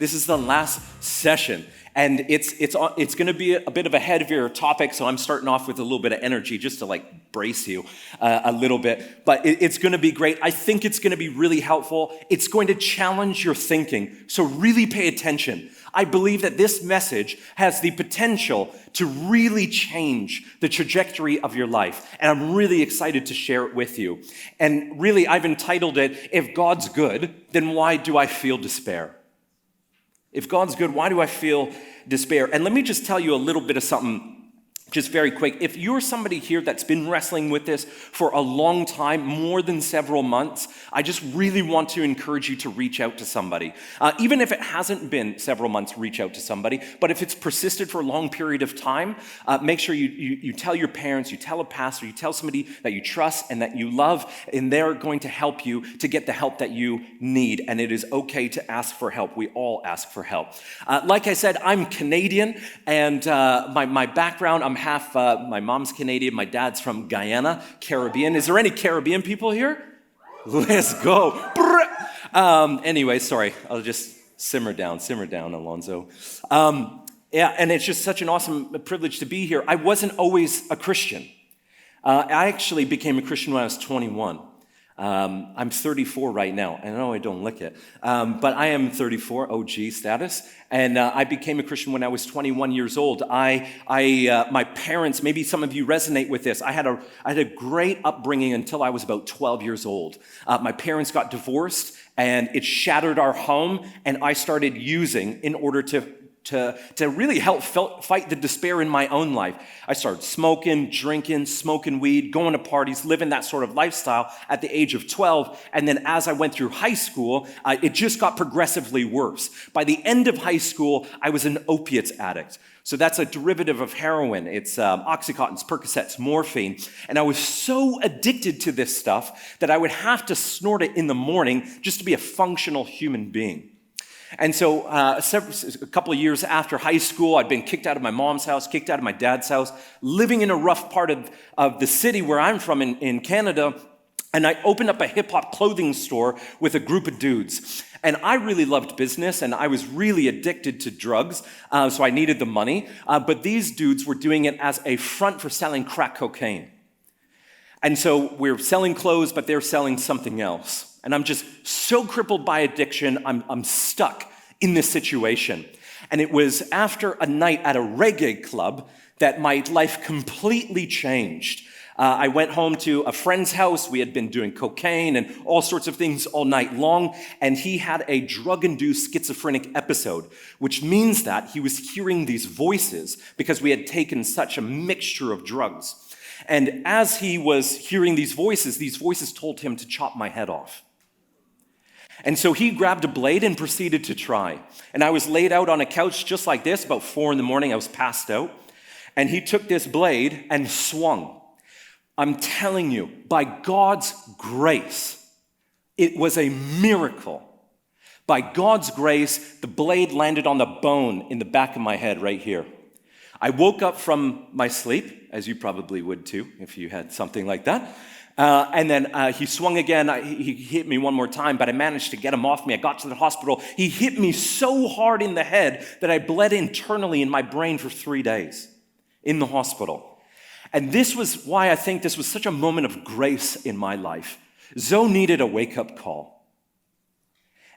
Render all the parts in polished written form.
This is the last session. And it's going to be a bit of a heavier topic, so I'm starting off with a little bit of energy just to brace you a little bit. But it's going to be great. I think it's going to be really helpful. It's going to challenge your thinking, so really pay attention. I believe that this message has the potential to really change the trajectory of your life. And I'm really excited to share it with you. And really, I've entitled it, If God's Good, Then Why Do I Feel Despair? If God's good, why do I feel despair? And let me just tell you a little bit of something just very quick. If you're somebody here that's been wrestling with this for a long time, more than several months, I just really want to encourage you to reach out to somebody. Even if it hasn't been several months, reach out to somebody. But if it's persisted for a long period of time, make sure you tell your parents, you tell a pastor, you tell somebody that you trust and that you love, and they're going to help you to get the help that you need. And it is okay to ask for help. We all ask for help. Like I said, I'm Canadian, and my background, I'm half, my mom's Canadian, my dad's from Guyana, Caribbean. Is there any Caribbean people here? Let's go. Anyway, sorry, I'll just simmer down, Alonzo. Yeah, and it's just such an awesome privilege to be here. I wasn't always a Christian. I actually became a Christian when I was 21. I'm 34 right now. I know I don't look it, but I am 34, OG status. And I became a Christian when I was 21 years old. My parents, maybe some of you resonate with this. I had a great upbringing until I was about 12 years old. My parents got divorced, and it shattered our home. And I started using in order to really help fight the despair in my own life. I started smoking, drinking, smoking weed, going to parties, living that sort of lifestyle at the age of 12. And then as I went through high school, it just got progressively worse. By the end of high school, I was an opiates addict. So that's a derivative of heroin. It's Oxycontins, Percocets, morphine. And I was so addicted to this stuff that I would have to snort it in the morning just to be a functional human being. And so a couple of years after high school, I'd been kicked out of my mom's house, kicked out of my dad's house, living in a rough part of the city where I'm from in Canada. And I opened up a hip-hop clothing store with a group of dudes. And I really loved business, and I was really addicted to drugs, so I needed the money. But these dudes were doing it as a front for selling crack cocaine. And so we're selling clothes, but they're selling something else. And I'm just so crippled by addiction, I'm stuck in this situation. And it was after a night at a reggae club that my life completely changed. I went home to a friend's house. We had been doing cocaine and all sorts of things all night long. And he had a drug-induced schizophrenic episode, which means that he was hearing these voices because we had taken such a mixture of drugs. And as he was hearing these voices told him to chop my head off. And so he grabbed a blade and proceeded to try. And I was laid out on a couch just like this, about 4 a.m. I was passed out. And he took this blade and swung. I'm telling you, by God's grace, it was a miracle. By God's grace, the blade landed on the bone in the back of my head right here. I woke up from my sleep, as you probably would too, if you had something like that. And then he swung again. He hit me one more time, but I managed to get him off me. I got to the hospital. He hit me so hard in the head that I bled internally in my brain for 3 days in the hospital. And this was why I think this was such a moment of grace in my life. Zoe needed a wake-up call.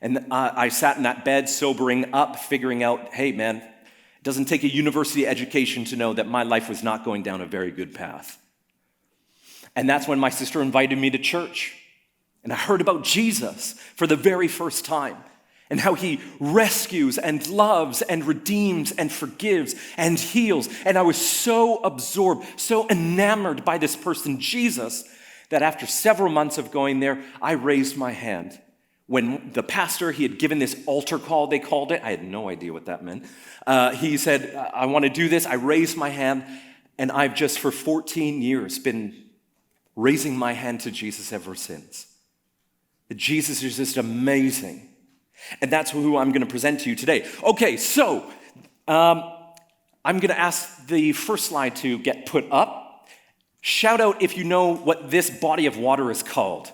And I sat in that bed, sobering up, figuring out, hey, man, it doesn't take a university education to know that my life was not going down a very good path. And that's when my sister invited me to church. And I heard about Jesus for the very first time and how he rescues and loves and redeems and forgives and heals. And I was so absorbed, so enamored by this person, Jesus, that after several months of going there, I raised my hand. When the pastor, he had given this altar call, they called it. I had no idea what that meant. He said, I want to do this. I raised my hand, and I've just for 14 years been raising my hand to Jesus ever since. Jesus is just amazing. And that's who I'm going to present to you today. Okay, so I'm going to ask the first slide to get put up. Shout out if you know what this body of water is called.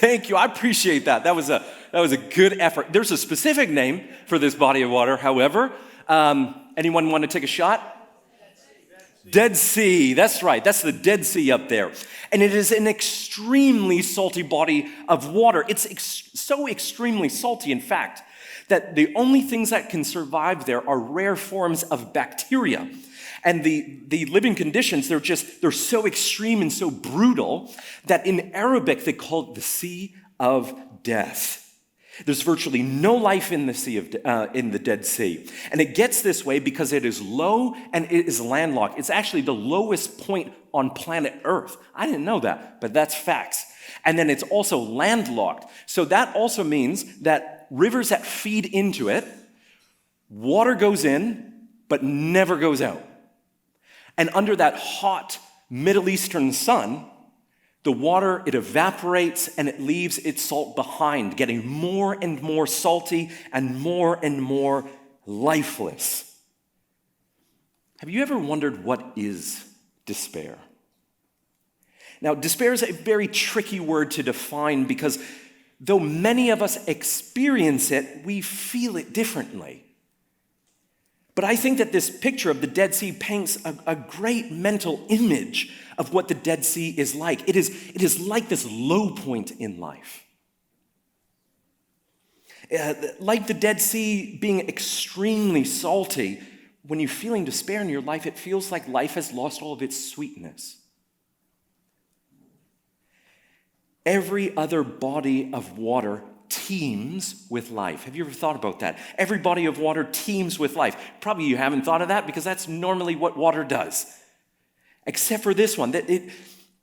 Thank you. I appreciate that. That was a good effort. There's a specific name for this body of water, however. Anyone want to take a shot? Dead Sea. That's right. That's the Dead Sea up there. And it is an extremely salty body of water. It's so extremely salty, in fact, that the only things that can survive there are rare forms of bacteria. And the living conditions, they're so extreme and so brutal that in Arabic they call it the Sea of Death. There's virtually no life in the in the Dead Sea. And it gets this way because it is low and it is landlocked. It's actually the lowest point on planet Earth. I didn't know that, but that's facts. And then it's also landlocked. So that also means that rivers that feed into it, water goes in, but never goes out. And under that hot Middle Eastern sun, the water, it evaporates and it leaves its salt behind, getting more and more salty and more lifeless. Have you ever wondered what is despair? Now, despair is a very tricky word to define because though many of us experience it, we feel it differently. But I think that this picture of the Dead Sea paints a great mental image of what the Dead Sea is like. It is like this low point in life. Like the Dead Sea being extremely salty, when you're feeling despair in your life, it feels like life has lost all of its sweetness. Every other body of water teems with life. Have you ever thought about that? Every body of water teems with life. Probably you haven't thought of that because that's normally what water does. Except for this one.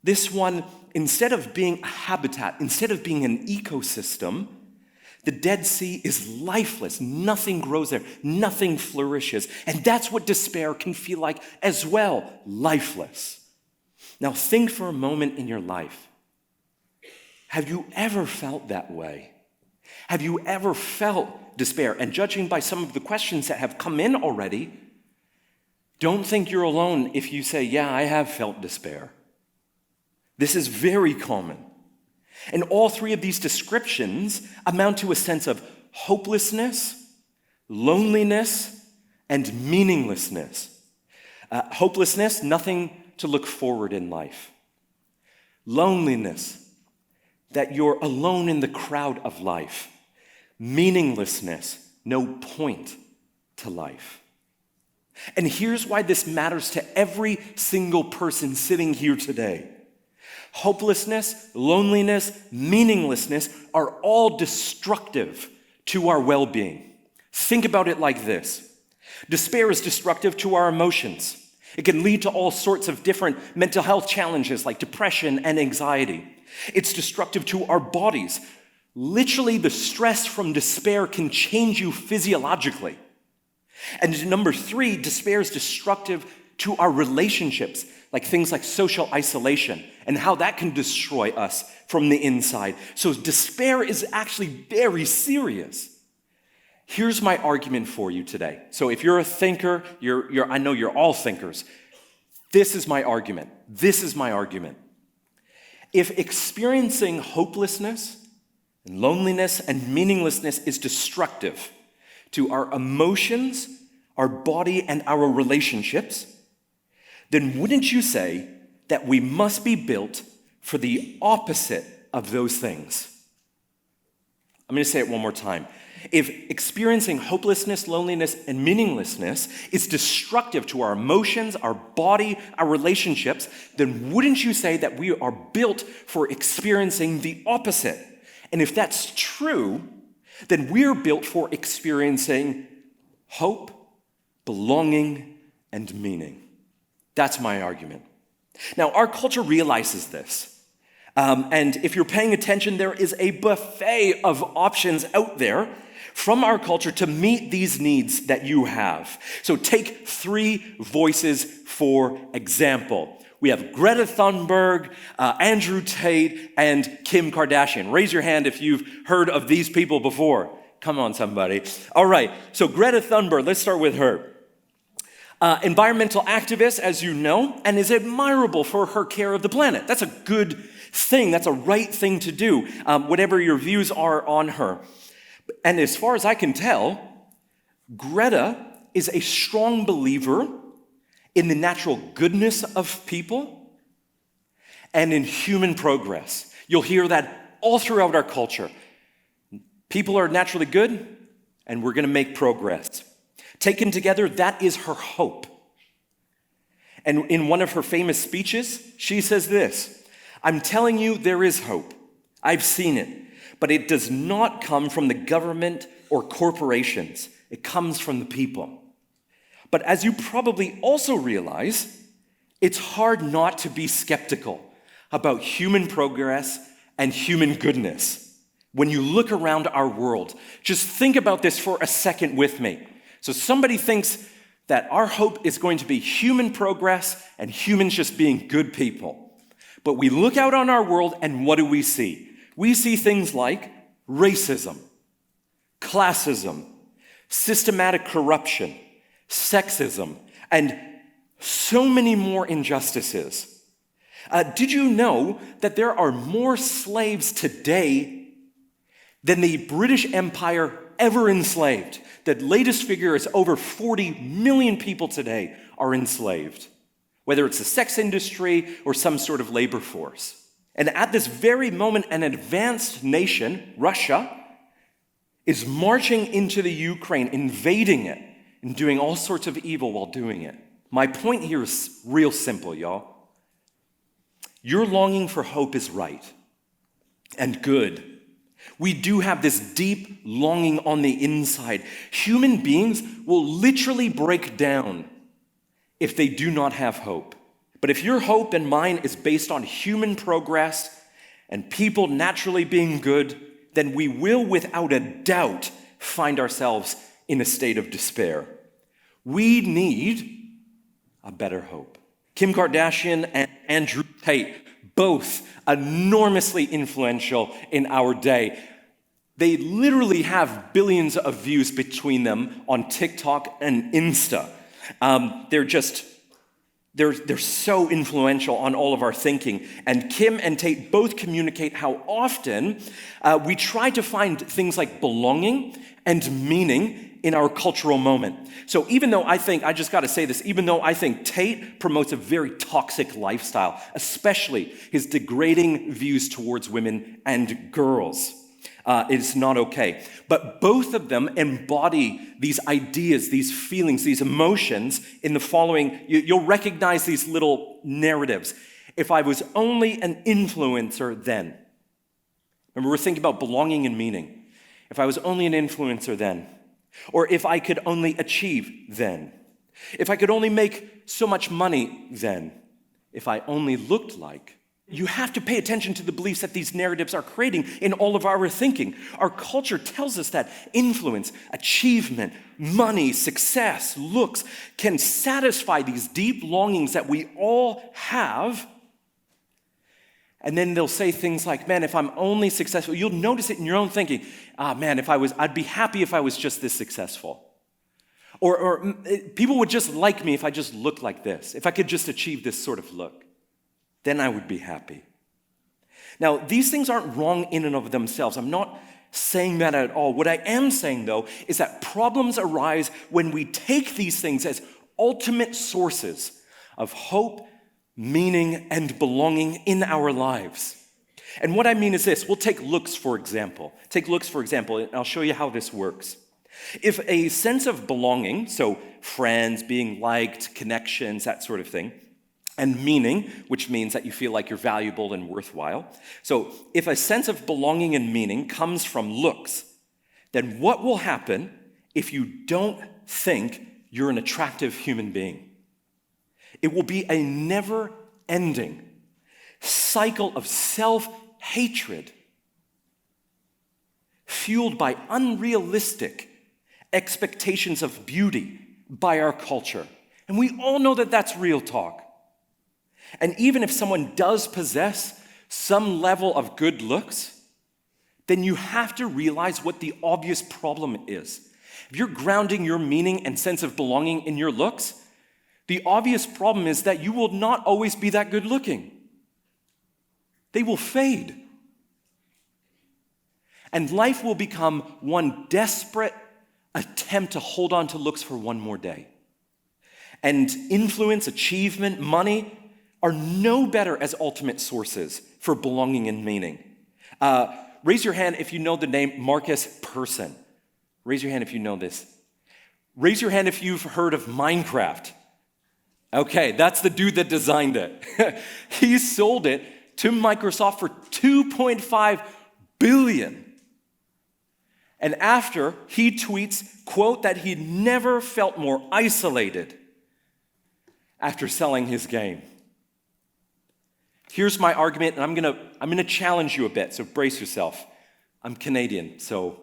This one, instead of being a habitat, instead of being an ecosystem, the Dead Sea is lifeless. Nothing grows there. Nothing flourishes. And that's what despair can feel like as well. Lifeless. Now think for a moment in your life. Have you ever felt that way? Have you ever felt despair? And judging by some of the questions that have come in already, don't think you're alone if you say, yeah, I have felt despair. This is very common. And all three of these descriptions amount to a sense of hopelessness, loneliness, and meaninglessness. Hopelessness, nothing to look forward in life. Loneliness, that you're alone in the crowd of life. Meaninglessness, no point to life. And here's why this matters to every single person sitting here today. Hopelessness, loneliness, meaninglessness are all destructive to our well-being. Think about it like this. Despair is destructive to our emotions. It can lead to all sorts of different mental health challenges like depression and anxiety. It's destructive to our bodies. Literally, the stress from despair can change you physiologically. And number 3, despair is destructive to our relationships, like things like social isolation and how that can destroy us from the inside. So despair is actually very serious. Here's my argument for you today. So if you're a thinker, I know you're all thinkers. This is my argument. If experiencing hopelessness and loneliness and meaninglessness is destructive to our emotions, our body, and our relationships, then wouldn't you say that we must be built for the opposite of those things? I'm going to say it one more time. If experiencing hopelessness, loneliness, and meaninglessness is destructive to our emotions, our body, our relationships, then wouldn't you say that we are built for experiencing the opposite? And if that's true, then we're built for experiencing hope, belonging, and meaning. That's my argument. Now, our culture realizes this. And if you're paying attention, there is a buffet of options out there from our culture to meet these needs that you have. So take 3 voices for example. We have Greta Thunberg, Andrew Tate, and Kim Kardashian. Raise your hand if you've heard of these people before. Come on, somebody. All right, so Greta Thunberg, let's start with her. Environmental activist, as you know, and is admirable for her care of the planet. That's a good thing. That's a right thing to do, whatever your views are on her. And as far as I can tell, Greta is a strong believer in the natural goodness of people and in human progress. You'll hear that all throughout our culture. People are naturally good, and we're going to make progress. Taken together, that is her hope. And in one of her famous speeches, she says this: "I'm telling you, there is hope. I've seen it, but it does not come from the government or corporations. It comes from the people." But as you probably also realize, it's hard not to be skeptical about human progress and human goodness. When you look around our world, just think about this for a second with me. So somebody thinks that our hope is going to be human progress and humans just being good people. But we look out on our world and what do we see? We see things like racism, classism, systematic corruption, sexism, and so many more injustices. Did you know that there are more slaves today than the British Empire ever enslaved? The latest figure is over 40 million people today are enslaved, whether it's the sex industry or some sort of labor force. And at this very moment, an advanced nation, Russia, is marching into the Ukraine, invading it, and doing all sorts of evil while doing it. My point here is real simple, y'all. Your longing for hope is right and good. We do have this deep longing on the inside. Human beings will literally break down if they do not have hope. But if your hope and mine is based on human progress and people naturally being good, then we will without a doubt find ourselves in a state of despair. We need a better hope. Kim Kardashian and Andrew Tate, both enormously influential in our day. They literally have billions of views between them on TikTok and Insta. They're so influential on all of our thinking. And Kim and Tate both communicate how often we try to find things like belonging and meaning in our cultural moment. So even though I think Tate promotes a very toxic lifestyle, especially his degrading views towards women and girls, it's not okay. But both of them embody these ideas, these feelings, these emotions in the following. You'll recognize these little narratives. If I was only an influencer then. Remember, we're thinking about belonging and meaning. If I was only an influencer then. Or if I could only achieve then. If I could only make so much money then. If I only looked like. You have to pay attention to the beliefs that these narratives are creating in all of our thinking. Our culture tells us that influence, achievement, money, success, looks can satisfy these deep longings that we all have. And then they'll say things like, man, if I'm only successful, you'll notice it in your own thinking. Man, I'd be happy if I was just this successful. Or people would just like me if I just looked like this, if I could just achieve this sort of look. Then I would be happy. Now, these things aren't wrong in and of themselves. I'm not saying that at all. What I am saying, though, is that problems arise when we take these things as ultimate sources of hope, meaning, and belonging in our lives. And what I mean is this. We'll take looks, for example. And I'll show you how this works. If a sense of belonging, so friends, being liked, connections, that sort of thing, and meaning, which means that you feel like you're valuable and worthwhile. So if a sense of belonging and meaning comes from looks, then what will happen if you don't think you're an attractive human being? It will be a never-ending cycle of self-hatred fueled by unrealistic expectations of beauty by our culture. And we all know that that's real talk. And even if someone does possess some level of good looks, then you have to realize what the obvious problem is. If you're grounding your meaning and sense of belonging in your looks, the obvious problem is that you will not always be that good looking. They will fade. And life will become one desperate attempt to hold on to looks for one more day. And influence, achievement, money are no better as ultimate sources for belonging and meaning. Raise your hand if you know the name Marcus Persson. Raise your hand if you know this. Raise your hand if you've heard of Minecraft. Okay, that's the dude that designed it. He sold it to Microsoft for $2.5 billion. And after, he tweets, quote, that he never felt more isolated after selling his game. Here's my argument, and I'm gonna challenge you a bit, so brace yourself. I'm Canadian, so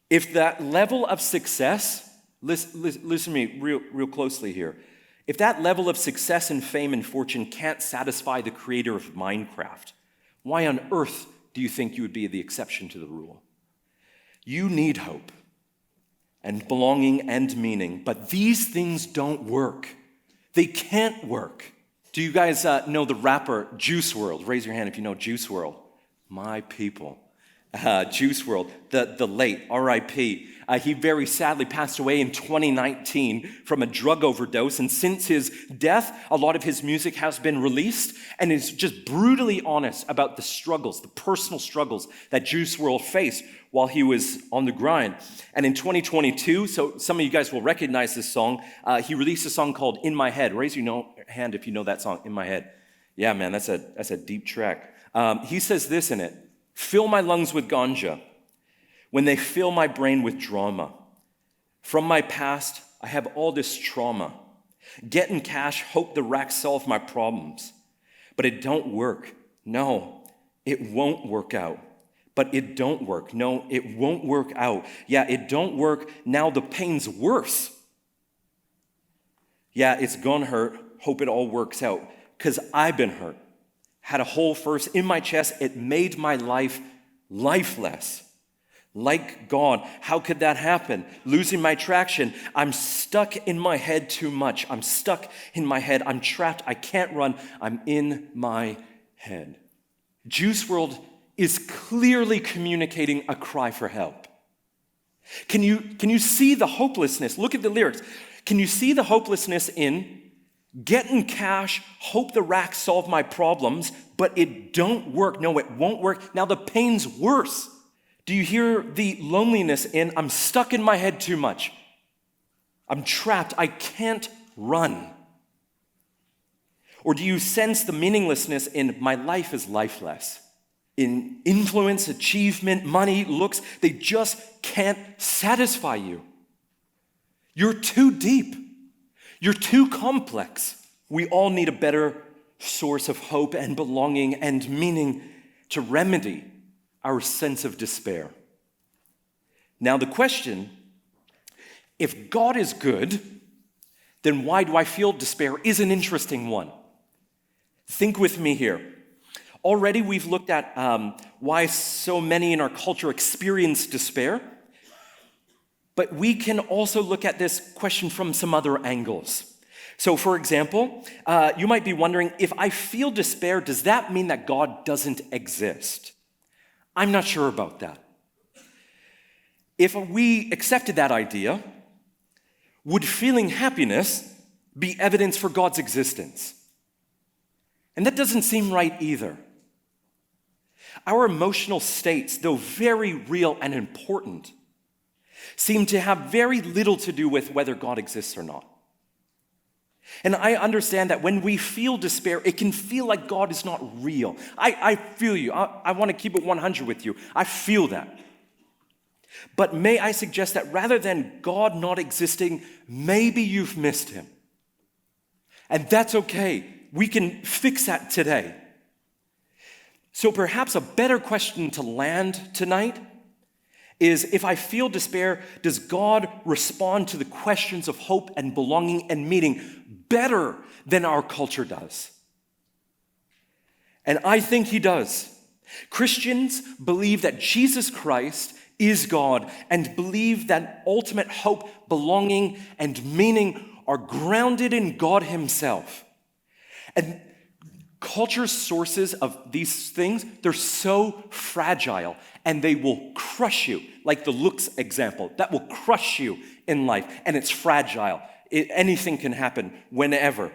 if that level of success, listen to me real closely here. If that level of success and fame and fortune can't satisfy the creator of Minecraft, why on earth do you think you would be the exception to the rule? You need hope and belonging and meaning, but these things don't work. They can't work. Do you guys know the rapper Juice WRLD? Raise your hand if you know Juice WRLD. My people. Juice WRLD, the late R.I.P. He very sadly passed away in 2019 from a drug overdose, and since his death, a lot of his music has been released and is just brutally honest about the struggles, the personal struggles that Juice WRLD faced while he was on the grind. And in 2022, so some of you guys will recognize this song, he released a song called In My Head. Raise your hand if you know that song, In My Head. Yeah, man, that's a deep track. He says this in it: fill my lungs with ganja when they fill my brain with drama. From my past, I have all this trauma. Getting cash, hope the racks solve my problems. But it don't work. No, it won't work out. But it don't work. No, it won't work out. Yeah, it don't work. Now the pain's worse. Yeah, it's gonna hurt. Hope it all works out. Because I've been hurt. Had a hole first in my chest. It made my life lifeless. Like God, how could that happen? Losing my traction. I'm stuck in my head too much. I'm stuck in my head. I'm trapped. I can't run. I'm in my head. Juice WRLD is clearly communicating a cry for help. Can you see the hopelessness? Look at the lyrics. Can you see the hopelessness in getting cash, hope the racks solve my problems, but it don't work? No, it won't work. Now the pain's worse. Do you hear the loneliness in I'm stuck in my head too much? I'm trapped. I can't run. Or do you sense the meaninglessness in my life is lifeless? In influence, achievement, money, looks, they just can't satisfy you. You're too deep. You're too complex. We all need a better source of hope and belonging and meaning to remedy our sense of despair. Now the question, if God is good, then why do I feel despair, is an interesting one. Think with me here. Already we've looked at why so many in our culture experience despair, but we can also look at this question from some other angles. So for example, you might be wondering, if I feel despair, does that mean that God doesn't exist? I'm not sure about that. If we accepted that idea, would feeling happiness be evidence for God's existence? And that doesn't seem right either. Our emotional states, though very real and important, seem to have very little to do with whether God exists or not. And I understand that when we feel despair, it can feel like God is not real. I feel you. I want to keep it 100 with you. I feel that. But may I suggest that rather than God not existing, maybe you've missed him. And that's okay. We can fix that today. So perhaps a better question to land tonight is, if I feel despair, does God respond to the questions of hope and belonging and meaning better than our culture does? And I think he does. Christians believe that Jesus Christ is God and believe that ultimate hope, belonging, and meaning are grounded in God himself. And Culture's sources of these things, they're so fragile and they will crush you. Like the looks example, that will crush you in life, and it's fragile. Anything can happen whenever.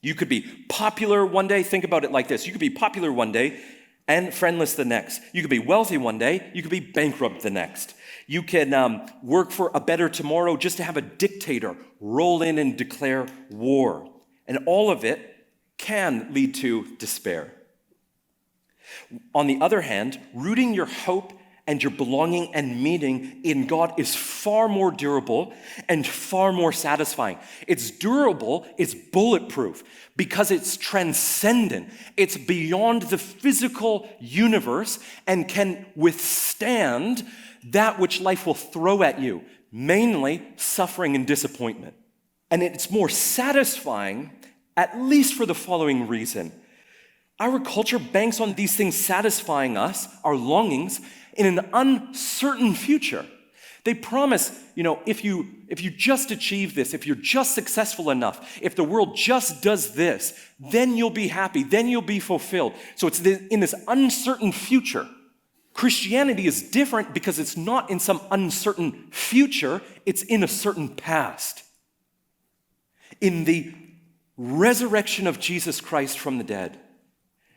You could be popular one day. Think about it like this. You could be popular one day and friendless the next. You could be wealthy one day. You could be bankrupt the next. You can work for a better tomorrow just to have a dictator roll in and declare war. And all of it can lead to despair. On the other hand, rooting your hope and your belonging and meaning in God is far more durable and far more satisfying. It's durable, it's bulletproof, because it's transcendent. It's beyond the physical universe and can withstand that which life will throw at you, mainly suffering and disappointment. And it's more satisfying, at least for the following reason. Our culture banks on these things satisfying us, our longings, in an uncertain future. They promise, if you just achieve this, if you're just successful enough, if the world just does this, then you'll be happy, then you'll be fulfilled. So it's in this uncertain future. Christianity is different because it's not in some uncertain future, it's in a certain past. In the resurrection of Jesus Christ from the dead.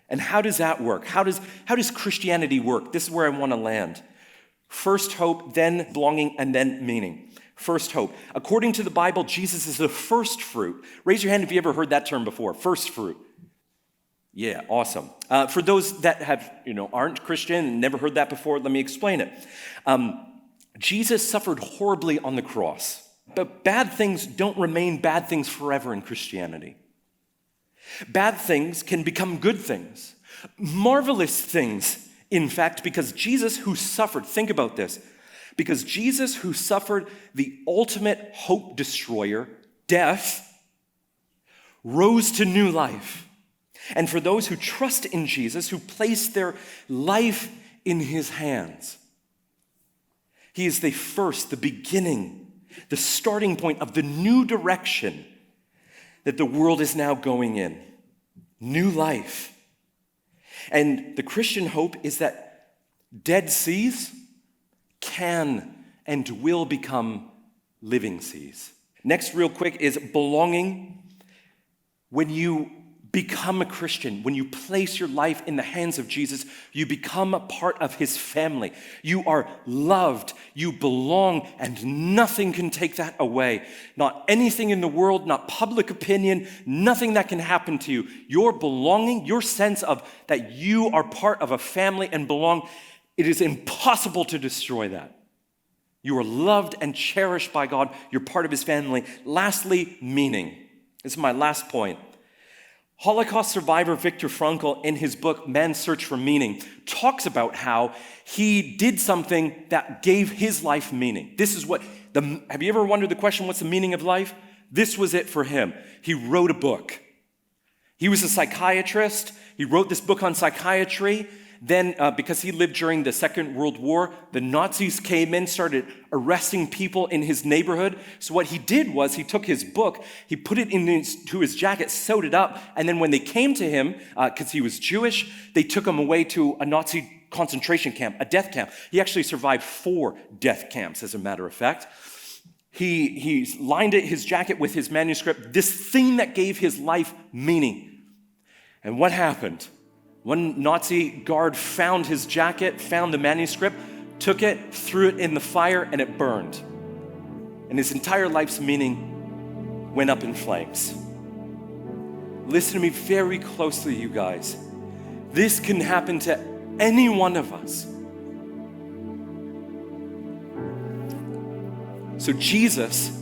And how does that work? How does Christianity work? This is where I want to land. First hope, then belonging, and then meaning. First hope. According to the Bible, Jesus is the first fruit. Raise your hand if you ever heard that term before. First fruit. Yeah, awesome. For those that aren't Christian and never heard that before, let me explain it. Jesus suffered horribly on the cross. But bad things don't remain bad things forever in Christianity. Bad things can become good things. Marvelous things, in fact, because Jesus who suffered, think about this, because Jesus who suffered the ultimate hope destroyer, death, rose to new life. And for those who trust in Jesus, who place their life in his hands, he is the first, the beginning, the starting point of the new direction that the world is now going in. New life. And the Christian hope is that dead seas can and will become living seas. Next, real quick, is belonging. When you become a Christian, when you place your life in the hands of Jesus, you become a part of his family. You are loved, you belong, and nothing can take that away. Not anything in the world, not public opinion, nothing that can happen to you. Your belonging, your sense of that you are part of a family and belong, it is impossible to destroy that. You are loved and cherished by God. You're part of his family. Lastly, meaning. This is my last point. Holocaust survivor Viktor Frankl, in his book, Man's Search for Meaning, talks about how he did something that gave his life meaning. Have you ever wondered the question, what's the meaning of life? This was it for him. He wrote a book. He was a psychiatrist. He wrote this book on psychiatry. Then, because he lived during the Second World War, the Nazis came in, started arresting people in his neighborhood. So what he did was he took his book, he put it into his jacket, sewed it up, and then when they came to him, because he was Jewish, they took him away to a Nazi concentration camp, a death camp. He actually survived 4 death camps, as a matter of fact. He lined his jacket with his manuscript, this thing that gave his life meaning. And what happened? One Nazi guard found his jacket, found the manuscript, took it, threw it in the fire, and it burned. And his entire life's meaning went up in flames. Listen to me very closely, you guys. This can happen to any one of us. So Jesus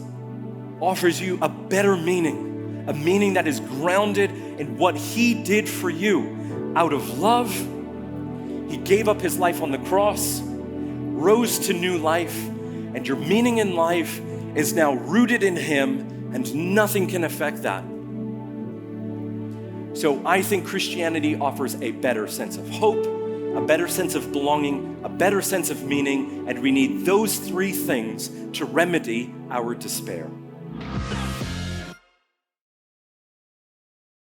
offers you a better meaning, a meaning that is grounded in what he did for you. Out of love, he gave up his life on the cross, rose to new life, and your meaning in life is now rooted in him, and nothing can affect that. So I think Christianity offers a better sense of hope, a better sense of belonging, a better sense of meaning, and we need those 3 things to remedy our despair.